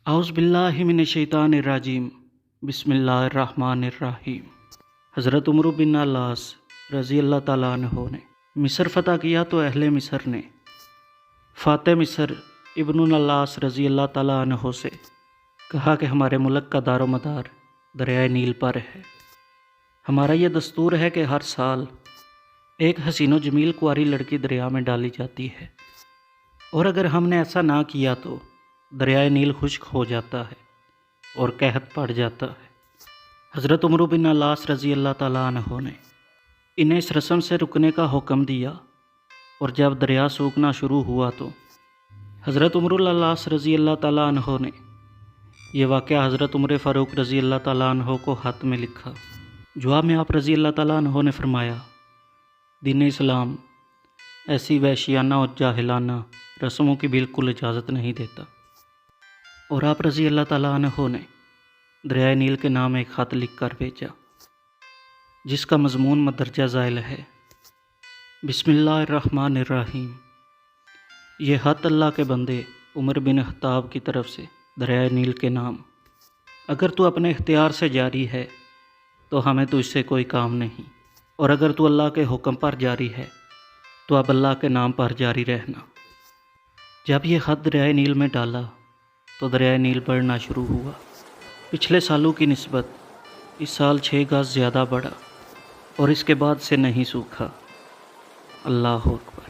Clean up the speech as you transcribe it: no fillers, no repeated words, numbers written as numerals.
اعوذ باللہ من الشیطان الرجیم بسم اللہ الرحمن الرحیم۔ حضرت عمرو بن العاص رضی اللہ تعالیٰ عنہ نے مصر فتح کیا تو اہل مصر نے فاتح مصر ابن العاص رضی اللہ تعالیٰ عنہ سے کہا کہ ہمارے ملک کا دار و مدار دریائے نیل پر ہے۔ ہمارا یہ دستور ہے کہ ہر سال ایک حسین و جمیل کنواری لڑکی دریا میں ڈالی جاتی ہے، اور اگر ہم نے ایسا نہ کیا تو دریائے نیل خشک ہو جاتا ہے اور قحط پڑ جاتا ہے۔ حضرت عمرو بن العاص رضی اللہ تعالیٰ عنہ نے انہیں اس رسم سے رکنے کا حکم دیا، اور جب دریا سوکھنا شروع ہوا تو حضرت عمرو بن العاص رضی اللہ تعالیٰ عنہ نے یہ واقعہ حضرت عمر فاروق رضی اللہ تعالیٰ عنہ کو خط میں لکھا۔ جواب میں آپ رضی اللہ تعالیٰ عنہ نے فرمایا، دین اسلام ایسی وحشیانہ اور جاہلانہ رسموں کی بالکل اجازت نہیں دیتا، اور آپ رضی اللہ تعالیٰ عنہ نے دریائے نیل کے نام ایک خط لکھ کر بھیجا، جس کا مضمون مندرجہ ذیل ہے: بسم اللہ الرحمن الرحیم۔ یہ خط اللہ کے بندے عمر بن خطاب کی طرف سے دریائے نیل کے نام۔ اگر تو اپنے اختیار سے جاری ہے تو ہمیں تو اس سے کوئی کام نہیں، اور اگر تو اللہ کے حکم پر جاری ہے تو اب اللہ کے نام پر جاری رہنا۔ جب یہ خط دریائے نیل میں ڈالا تو دریائے نیل بڑھنا شروع ہوا۔ پچھلے سالوں کی نسبت اس سال 6 گز زیادہ بڑھا، اور اس کے بعد سے نہیں سوکھا۔ اللہ اکبر۔